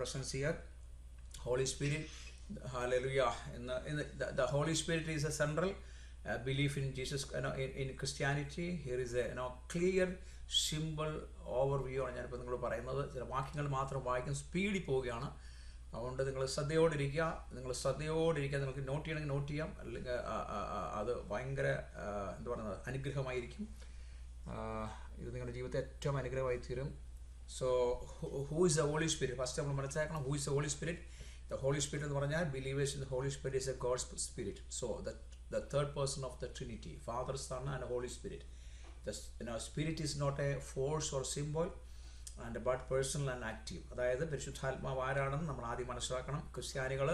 presence here. Holy Spirit, hallelujah. The Holy Spirit is a central belief in Jesus, in Christianity. Here is a clear, simple overview ആണ് ഞാനിപ്പോൾ നിങ്ങൾ പറയുന്നത്. ചില വാക്യങ്ങൾ മാത്രം വായിക്കും, സ്പീഡിൽ പോവുകയാണ്. അതുകൊണ്ട് നിങ്ങൾ ശ്രദ്ധയോടിരിക്കുക. നിങ്ങൾക്ക് നോട്ട് ചെയ്യണമെങ്കിൽ നോട്ട് ചെയ്യാം, അല്ലെങ്കിൽ അത് ഭയങ്കര എന്താ പറയുന്നത്, അനുഗ്രഹമായിരിക്കും. ഇത് നിങ്ങളുടെ ജീവിതത്തെ ഏറ്റവും അനുഗ്രഹമായി തീരും. So who is the holy Spirit? First നമ്മൾ മനസ്സിലാക്കണം, who is the holy Spirit. The holy Spirit എന്ന് പറഞ്ഞാൽ believers in the holy Spirit is a God's spirit. So the third person of the Trinity, Father, Son and Holy Spirit. The Spirit is not a force or symbol, but personal and active. അതായത് പരിശുദ്ധാത്മാവ് ആരാണെന്ന് നമ്മൾ ആദ്യം മനസ്സിലാക്കണം. ക്രിസ്ത്യാനികൾ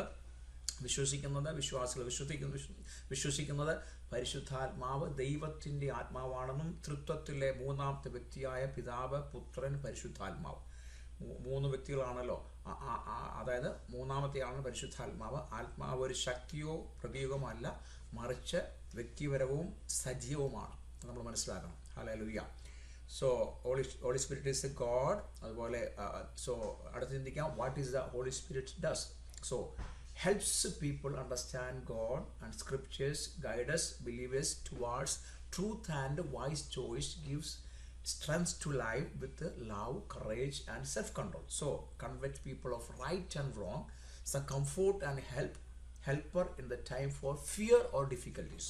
വിശ്വസിക്കുന്നത് പരിശുദ്ധാത്മാവ് ദൈവത്തിൻ്റെ ആത്മാവാണെന്നും തൃത്വത്തിലെ മൂന്നാമത്തെ വ്യക്തിയായ പിതാവ്, പുത്രൻ, പരിശുദ്ധാത്മാവ്, മൂന്ന് വ്യക്തികളാണല്ലോ. അതായത് മൂന്നാമത്തെയാണ് പരിശുദ്ധാത്മാവ്. ആത്മാവ് ഒരു ശക്തിയോ പ്രതീകമോ അല്ല, മറിച്ച് വ്യക്തിപരവും സജീവവുമാണ്. നമ്മൾ മനസ്സിലാക്കണം. Hallelujah. So Holy spirit is a God. അതുപോലെ സോ അടുത്ത് ചിന്തിക്കാം, what is the holy Spirit does? So helps people understand God and scriptures, guide us believers towards truth and wise choice, gives strength to life with love, courage and self-control. So convict people of right and wrong, some comfort and helper in the time for fear or difficulties.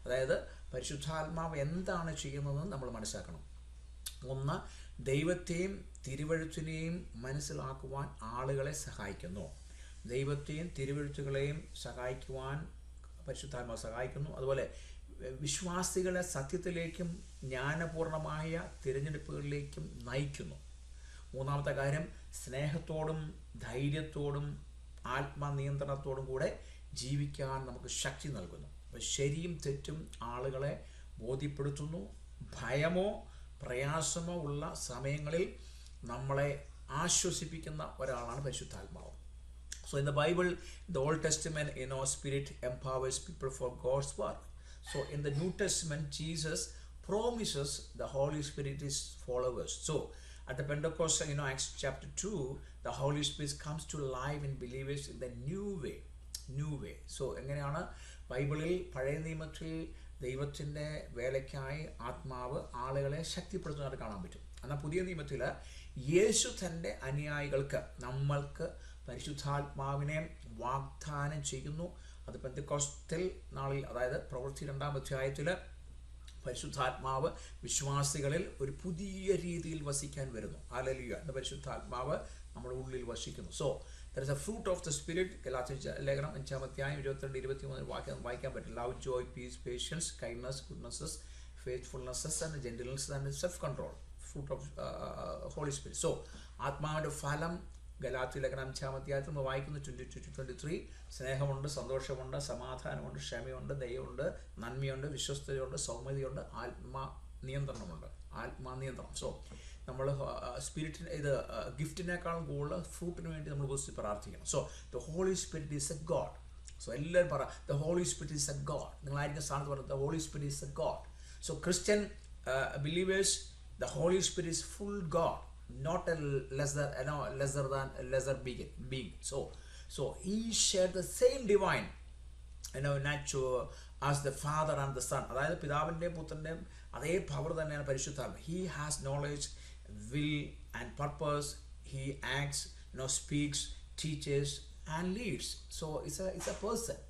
അതായത് പരിശുദ്ധാത്മാവ് എന്താണ് ചെയ്യുന്നതെന്ന് നമ്മൾ മനസ്സിലാക്കണം. ഒന്ന്, ദൈവത്തെയും തിരുവെഴുത്തിനെയും മനസ്സിലാക്കുവാൻ ആളുകളെ സഹായിക്കുന്നു. ദൈവത്തെയും തിരുവെഴുത്തുകളെയും സഹായിക്കുവാൻ പരിശുദ്ധാത്മാവ് സഹായിക്കുന്നു. അതുപോലെ വിശ്വാസികളെ സത്യത്തിലേക്കും ജ്ഞാനപൂർണമായ തിരഞ്ഞെടുപ്പുകളിലേക്കും നയിക്കുന്നു. മൂന്നാമത്തെ കാര്യം, സ്നേഹത്തോടും ധൈര്യത്തോടും ആത്മനിയന്ത്രണത്തോടും കൂടെ ജീവിക്കാൻ നമുക്ക് ശക്തി നൽകുന്നു. അപ്പോൾ ശരിയും തെറ്റും ആളുകളെ ബോധ്യപ്പെടുത്തുന്നു. ഭയമോ പ്രയാസമോ ഉള്ള സമയങ്ങളിൽ നമ്മളെ ആശ്വസിപ്പിക്കുന്ന ഒരാളാണ് പരിശുദ്ധാത്മാവ്. So in the Bible, the Old Testament, Spirit empowers people for God's work. So in the New Testament, Jesus promises the Holy Spirit is followers. So at the Pentecost, Acts chapter 2, the Holy Spirit comes to life in believers in the new way. So എങ്ങനെയാണ് ബൈബിളിൽ പഴയ നിയമത്തിൽ ദൈവത്തിൻ്റെ വേലയ്ക്കായി ആത്മാവ് ആളുകളെ ശക്തിപ്പെടുത്തുന്നതായിട്ട് കാണാൻ പറ്റും. എന്നാൽ പുതിയ നിയമത്തിൽ യേശു തൻ്റെ അനുയായികൾക്ക്, നമ്മൾക്ക് പരിശുദ്ധാത്മാവിനെ വാഗ്ദാനം ചെയ്യുന്നു. അത് പെന്തക്കോസ്തൽ നാളിൽ, അതായത് പ്രവൃത്തി 2-ാം അധ്യായത്തിൽ പരിശുദ്ധാത്മാവ് വിശ്വാസികളിൽ ഒരു പുതിയ രീതിയിൽ വസിക്കാൻ വരുന്നു. ഹല്ലേലൂയ. എന്ന പരിശുദ്ധാത്മാവ് നമ്മുടെ ഉള്ളിൽ വസിക്കുന്നു. So there is a fruit of the spirit. ഗലാത്യ ലേഖനം 5-ാം അധ്യായം 22-23 വായിക്കാൻ പറ്റും. Love, joy, peace, patience, kindness, goodness, faithfulness and gentleness and self control. Fruit of Holy Spirit. So ആത്മാവിൻ്റെ ഫലം ഗലാത്യ ലേഖനം 5-ാം അധ്യായത്തിൽ നമ്മൾ വായിക്കുന്നു 22-23. സ്നേഹമുണ്ട്, സന്തോഷമുണ്ട്, സമാധാനമുണ്ട്, ക്ഷമയുണ്ട്, ദയയുണ്ട്, നന്മയുണ്ട്, വിശ്വസ്തതയുണ്ട്, സൗമ്യതയുണ്ട്, ആത്മനിയന്ത്രണമുണ്ട്. സോ നമ്മൾ സ്പിരിറ്റിന് ഗിഫ്റ്റിനേക്കാളും കൂടുതൽ ഫ്രൂട്ടിന് വേണ്ടി നമ്മൾ പ്രാർത്ഥിക്കണം. So the holy spirit is a God. So എല്ലാവരും പറ, the holy spirit is a God. നിങ്ങളായിരിക്കും സ്ഥാനത്ത് പറയുന്നത്, the holy spirit is a God. So Christian believers, the holy spirit is full God, not a lesser being. So he shared the same divine nature as the Father and the Son. അതായത് പിതാവിൻ്റെയും പുത്രൻ്റെയും അതേ power തന്നെയാണ് പരിശുദ്ധാത്മ. He has knowledge, will and purpose. He acts, speaks, teaches and leads. So it's a person.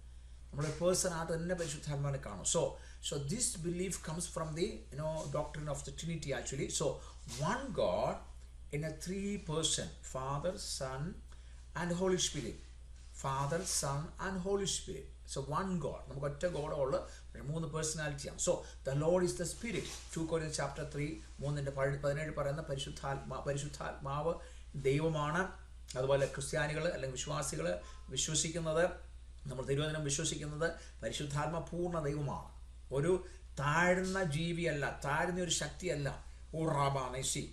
നമ്മുടെ person ആയിട്ട് തന്നെ പരിശുദ്ധാത്മാവിനെ കാണും. So this belief comes from the doctrine of the Trinity actually. So one God in a 3-person, Father, Son and Holy Spirit. Father, Son and Holy Spirit. So one God. നമുക്ക് ഒറ്റ ഗോഡുള്ള 3 പേഴ്സണാലിറ്റിയാണ്. So the Lord is the spirit. 2 Corinthians chapter 3 3:17 പറയുന്ന പരിശുദ്ധാത്മാവ് ദൈവമാണ്. അതുപോലെ ക്രിസ്ത്യാനികൾ അല്ലെങ്കിൽ വിശ്വാസികൾ വിശ്വസിക്കുന്നത്, നമ്മൾ തിരുവചനം വിശ്വസിക്കുന്നത് പരിശുദ്ധാത്മ പൂർണ്ണ ദൈവമാണ്. ഒരു താഴ്ന്ന ജീവിയല്ല, താഴ്ന്ന ഒരു ശക്തിയല്ല.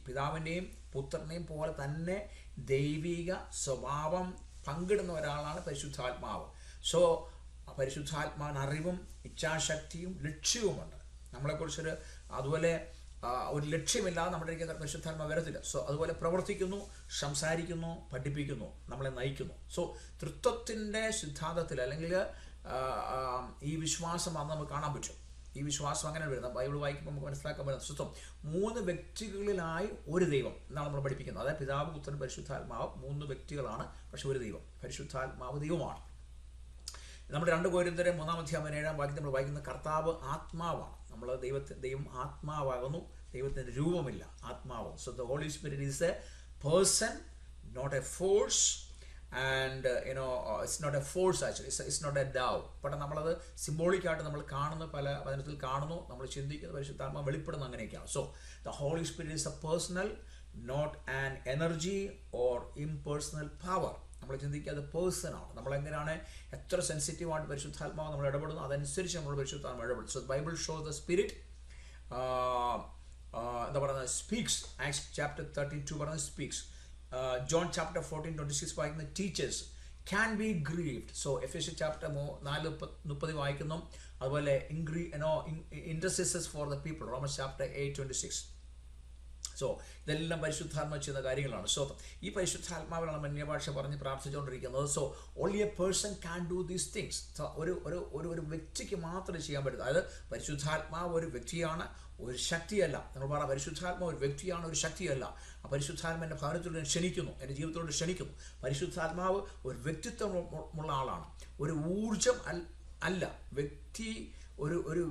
പിതാവിൻ്റെയും പുത്രനെയും പോലെ തന്നെ ദൈവിക സ്വഭാവം പങ്കിടുന്ന ഒരാളാണ് പരിശുദ്ധാത്മാവ്. സോ പരിശുദ്ധാത്മാവിന് അറിവും ഇച്ഛാശക്തിയും ലക്ഷ്യവുമുണ്ട്. നമ്മളെക്കുറിച്ചൊരു അതുപോലെ ഒരു ലക്ഷ്യമില്ലാതെ നമ്മുടെ പരിശുദ്ധാത്മാവ് വരത്തില്ല. സോ അതുപോലെ പ്രവർത്തിക്കുന്നു, സംസാരിക്കുന്നു, പഠിപ്പിക്കുന്നു, നമ്മളെ നയിക്കുന്നു. സോ തൃത്വത്തിൻ്റെ സിദ്ധാന്തത്തിൽ അല്ലെങ്കിൽ ഈ വിശ്വാസം അത് നമുക്ക് കാണാൻ പറ്റും. ഈ വിശ്വാസം അങ്ങനെ വരുന്നത് ബൈബിൾ വായിക്കുമ്പോൾ നമുക്ക് മനസ്സിലാക്കാൻ പറ്റുന്ന സ്വത്വം 3 വ്യക്തികളിലായി ഒരു ദൈവം എന്നാണ് നമ്മൾ പഠിപ്പിക്കുന്നത്. അതായത് പിതാവ്, പുത്രൻ, പരിശുദ്ധാത്മാവ് 3 വ്യക്തികളാണ്, പക്ഷെ ഒരു ദൈവം. പരിശുദ്ധാത്മാവ് ദൈവമാണ്. നമ്മുടെ 2 കൊരിന്ത്യർ 3-7 വാക്യത്തിൽ നമ്മൾ വായിക്കുന്ന കർത്താവ് ആത്മാവാണ്. നമ്മൾ ദൈവം ആത്മാവാകുന്നു, ദൈവത്തിൻ്റെ രൂപമില്ല, ആത്മാവ്. So the holy spirit is a person, not a force. And it's not a force actually, it's not a dove. പക്ഷേ നമ്മളത് സിംബോളിക്കായിട്ട് നമ്മൾ കാണുന്നു, പല വചനത്തിൽ കാണുന്നു, നമ്മൾ ചിന്തിക്കുന്നത് പരിശുദ്ധാത്മാവ് വെളിപ്പെടുന്ന അങ്ങനെയൊക്കെയാണ്. So the holy spirit is a personal, not an energy or impersonal power. നമ്മൾ ചിന്തിക്കുക അത് പേഴ്സണാണ്. നമ്മളെങ്ങനെയാണ് എത്ര സെൻസിറ്റീവായിട്ട് പരിശുദ്ധാത്മാവ് നമ്മൾ ഇടപെടുന്നു, അതനുസരിച്ച് നമ്മൾ പരിശുദ്ധാത്മാവ് ഇടപെടും. So Bible shows the spirit എന്താ പറയുന്നത്, സ്പീക്സ്. ആക്ട്സ് ചാപ്റ്റർ 32 പറയുന്നത് സ്പീക്സ്. John chapter 14:26 വായിക്കുന്ന teachers can be grieved. So Ephesians chapter 4:30 വായിക്കുന്നു. അതുപോലെ intercessors for the people, Romans chapter 8:26. So ഇതെല്ലാം പരിശുദ്ധാത്മാവ് ചെയ്യുന്ന കാര്യങ്ങളാണ്. സോ ഈ പരിശുദ്ധാത്മാവിലാണ് അന്യഭാഷ പറഞ്ഞ് പ്രാർത്ഥിച്ചുകൊണ്ടിരിക്കുന്നത്. So only a person can do these things. So ഒരു വ്യക്തിക്ക് മാത്രമേ ചെയ്യാൻ പറ്റൂ. അതായത് പരിശുദ്ധാത്മാവ് ഒരു വ്യക്തിയാണ്, ഒരു ശക്തിയല്ല. നമ്മൾ പറയാം പരിശുദ്ധാത്മാവ് ഒരു വ്യക്തിയാണ്, ഒരു ശക്തിയല്ല. ആ പരിശുദ്ധാത്മാവ് എൻ്റെ ഭവനത്തിലൂടെ ക്ഷണിക്കുന്നു, എൻ്റെ ജീവിതത്തിലൂടെ ക്ഷണിക്കുന്നു. പരിശുദ്ധാത്മാവ് ഒരു വ്യക്തിത്വമുള്ള ആളാണ്, ഒരു ഊർജം അല്ല. വ്യക്തി ഒരു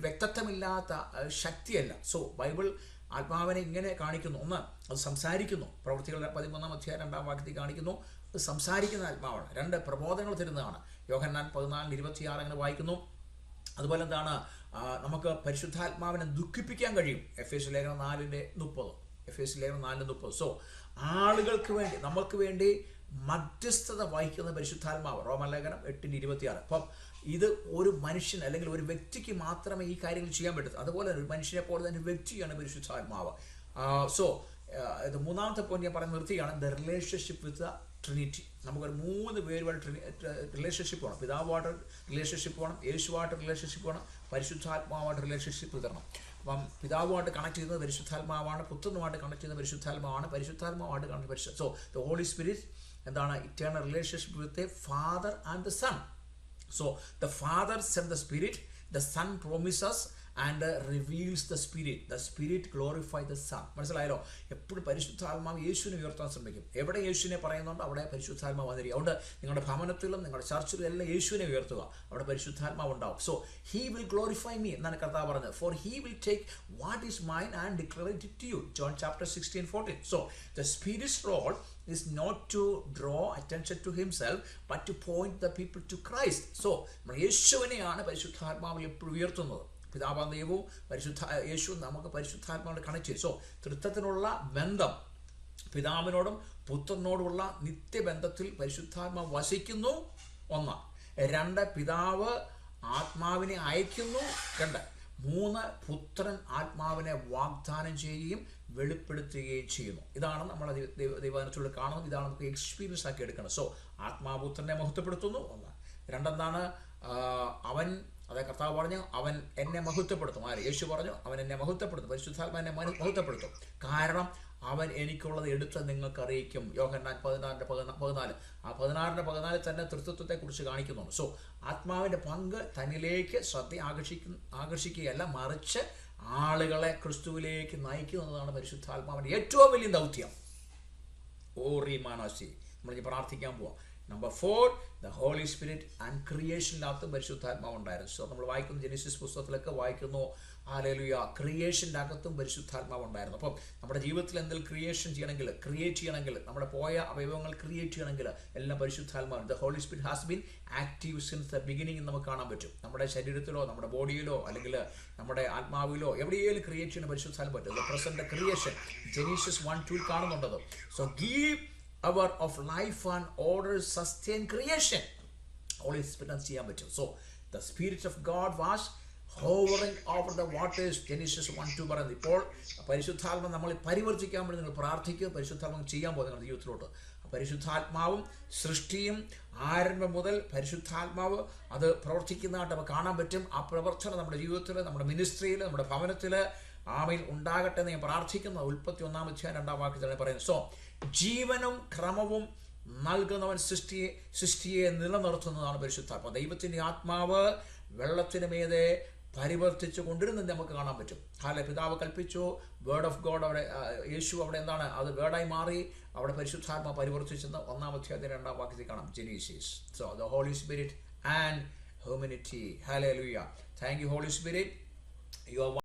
വ്യക്തിത്വമില്ലാത്ത ശക്തിയല്ല. സോ ബൈബിൾ ആത്മാവിനെ ഇങ്ങനെ കാണിക്കുന്നു. ഒന്ന്, അത് സംസാരിക്കുന്നു. പ്രവൃത്തികളുടെ 13-2 വാക്യത്തിൽ കാണിക്കുന്നു, അത് സംസാരിക്കുന്ന ആത്മാവാണ്. 2, പ്രബോധനങ്ങൾ തരുന്നതാണ്. യോഹന്നാൻ 14:26 അങ്ങനെ വായിക്കുന്നു. അതുപോലെ എന്താണ്, നമുക്ക് പരിശുദ്ധാത്മാവിനെ ദുഃഖിപ്പിക്കാൻ കഴിയും. എഫേസ്യ ലേഖനം 4:30. സോ ആളുകൾക്ക് വേണ്ടി, നമുക്ക് വേണ്ടി മധ്യസ്ഥത വഹിക്കുന്ന പരിശുദ്ധാത്മാവ്. റോമലേഖനം 8:26. അപ്പം ഇത് ഒരു മനുഷ്യൻ അല്ലെങ്കിൽ ഒരു വ്യക്തിക്ക് മാത്രമേ ഈ കാര്യങ്ങൾ ചെയ്യാൻ പറ്റൂ. അതുപോലെ ഒരു മനുഷ്യനെ പോലെ തന്നെ വ്യക്തിയാണ് പരിശുദ്ധാത്മാവ്. സോ ഇത് 3ാമത്തെ പോയിന്റ് ഞാൻ പറഞ്ഞ് നിർത്തിയാണ്, the relationship with the Trinity. നമുക്കൊരു 3 പേരുമായിട്ട് റിലേഷൻഷിപ്പ് വേണം. പിതാവുമായിട്ട് റിലേഷൻഷിപ്പ് വേണം, യേശുവായിട്ട് റിലേഷൻഷിപ്പ് വേണം, പരിശുദ്ധാത്മാവായിട്ട് റിലേഷൻഷിപ്പ് തരണം. അപ്പം പിതാവുമായിട്ട് കണക്ട് ചെയ്യുന്നത് പരിശുദ്ധാത്മാവാണ്, പുത്രനുമായിട്ട് കണക്ട് ചെയ്യുന്നത് പരിശുദ്ധാത്മാവാണ്, പരിശുദ്ധാത്മാവായിട്ട് connect so the holy spirit എന്താണ്, eternal relationship with a father and the son. So the Father sent the Spirit, the Son promises and reveals the Spirit. The Spirit glorifies the Son. മനസ്സിലായല്ലോ? എപ്പോഴും പരിശുദ്ധാത്മാവ് യേശുവിനെ ഉയർത്താൻ ശ്രമിക്കും. എവിടെ യേശുവിനെ പറയുന്നുണ്ടോ അവിടെ പരിശുദ്ധാത്മാവ് വന്നിരിക്കും. അതുകൊണ്ട് നിങ്ങളുടെ ഭവനത്തിലും നിങ്ങളുടെ ചർച്ചിലും എല്ലാം യേശുവിനെ ഉയർത്തുക, അവിടെ പരിശുദ്ധാത്മാവ് ഉണ്ടാവും. So he will glorify me എന്നാണ് കർത്താവ് പറഞ്ഞത്. For he will take what is mine and declare it to you. John chapter 16:14. So the Spirit's role is not to draw attention to himself but to point the people to Christ. So യേശുവിനെയാണ് പരിശുദ്ധാത്മാവിൽ എപ്പോഴും ഉയർത്തുന്നത്. പിതാവാം ദൈവവും യേശു നമുക്ക് പരിശുദ്ധാത്മാവിനെ connect ചെയ്യും. So തൃത്വത്തിനുള്ള ബന്ധം, പിതാവിനോടും പുത്രനോടുമുള്ള നിത്യബന്ധത്തിൽ പരിശുദ്ധാത്മാവ് വസിക്കുന്നു. 1. 2, പിതാവ് ആത്മാവിനെ അയക്കുന്നു. 2, 3, പുത്രൻ ആത്മാവിനെ വാഗ്ദാനം ചെയ്യുകയും വെളിപ്പെടുത്തുകയും ചെയ്യുന്നു. ഇതാണ് നമ്മളെ ദൈവവചനത്തിലൂടെ കാണുന്നത്. ഇതാണ് നമുക്ക് എക്സ്പീരിയൻസ് ആക്കി എടുക്കണം. സോ ആത്മാപുത്രനെ മഹത്വപ്പെടുത്തുന്നു. 1. 2, എന്താണ്, അവൻ, അതായത് കർത്താവ് പറഞ്ഞു അവൻ എന്നെ മഹത്വപ്പെടുത്തും. യേശു പറഞ്ഞു അവൻ എന്നെ മഹത്വപ്പെടുത്തും, പരിശുദ്ധാത്മാവ് എന്നെ മഹത്വപ്പെടുത്തും. കാരണം അവൻ എനിക്കുള്ളത് എടുത്ത് നിങ്ങൾക്ക് അറിയിക്കും. യോഹന്നാൻ 14:14. ആ 16:14 തന്നെ തൃത്വത്വത്തെക്കുറിച്ച് കാണിക്കുന്നുണ്ട്. സോ ആത്മാവിൻ്റെ പങ്ക് തന്നിലേക്ക് ശ്രദ്ധ ആകർഷിക്കുകയല്ല, മറിച്ച് ആളുകളെ ക്രിസ്തുവിലേക്ക് നയിക്കുന്നതാണ് പരിശുദ്ധാത്മാവിൻ്റെ ഏറ്റവും വലിയ ദൗത്യം. ഓറിമാനാശി നമ്മൾ പ്രാർത്ഥിക്കാൻ പോവാം. Number 4, the holy spirit and ക്രിയേഷൻ്റെ പരിശുദ്ധാത്മാവ് ഉണ്ടായിരുന്നു. സോ നമ്മൾ വായിക്കുന്നു, ജെനസിസ് പുസ്തകത്തിലൊക്കെ വായിക്കുന്നു, ഹല്ലേലൂയ, ക്രിയേഷൻ്റെ അകത്തും പരിശുദ്ധാത്മാവ് ഉണ്ടായിരുന്നു. അപ്പം നമ്മുടെ ജീവിതത്തിൽ എന്തെങ്കിലും ക്രിയേറ്റ് ചെയ്യണമെങ്കിൽ നമ്മുടെ പോയ അവയവങ്ങൾ ക്രിയേറ്റ് ചെയ്യണമെങ്കിൽ എല്ലാം പരിശുദ്ധാത്മാവ്. The holy Spirit has been active since the beginning എന്ന് നമുക്ക് കാണാൻ പറ്റും. നമ്മുടെ ശരീരത്തിലോ നമ്മുടെ ബോഡിയിലോ അല്ലെങ്കിൽ നമ്മുടെ ആത്മാവിലോ എവിടെയെങ്കിലും ക്രിയേറ്റ് ചെയ്യുന്ന പരിശുദ്ധാത്മാവ് പറ്റും. ദ പ്രസന്റ് ക്രിയേഷൻ ജെനസിസ് 1:2 കാണുന്നുണ്ടത്. So give hour of life and order sustain creation. Holy Spirit ചെയ്യാൻ പറ്റും. So the Spirit of God was hovering over the waters. Genesis 1:2 പറയുന്നത്. ഇപ്പോൾ പരിശുദ്ധാത്മാവ് നമ്മൾ പരിവർത്തിക്കാൻ വേണ്ടി നിങ്ങൾ പ്രാർത്ഥിക്കുക. പരിശുദ്ധാത്മാവ് ചെയ്യാൻ പോകും നിങ്ങളുടെ ജീവിതത്തിലോട്ട്. പരിശുദ്ധാത്മാവും സൃഷ്ടിയും ആരംഭം മുതൽ പരിശുദ്ധാത്മാവ് അത് പ്രവർത്തിക്കുന്നതായിട്ട് നമുക്ക് കാണാൻ പറ്റും. ആ പ്രവർത്തനം നമ്മുടെ ജീവിതത്തിൽ, നമ്മുടെ മിനിസ്ട്രിയിൽ, നമ്മുടെ ഭവനത്തിൽ, ആമേൻ ഉണ്ടാകട്ടെ എന്ന് ഞാൻ പ്രാർത്ഥിക്കുന്നു. 31-2 പറയുന്നു. സോ ജീവനും ക്രമവും നൽകുന്നവൻ സൃഷ്ടിയെ നിലനിർത്തുന്നതാണ് പരിശുദ്ധാത്മാവ്. ദൈവത്തിൻ്റെ ആത്മാവ് വെള്ളത്തിന് മീതെ പരിവർത്തിച്ചു കൊണ്ടിരുന്നത് നമുക്ക് കാണാൻ പറ്റും. പിതാവ് കൽപ്പിച്ചു, വേർഡ് ഓഫ് ഗോഡ് അവിടെ യേശു അവിടെ എന്താണ് അത് വേർഡായി മാറി. അവിടെ പരിശുദ്ധാത്മാ പരിവർത്തിച്ചെന്ന് 1-2 കാണാം. Genesis. So the holy spirit and humanity. Hallelujah. Thank you holy spirit. You R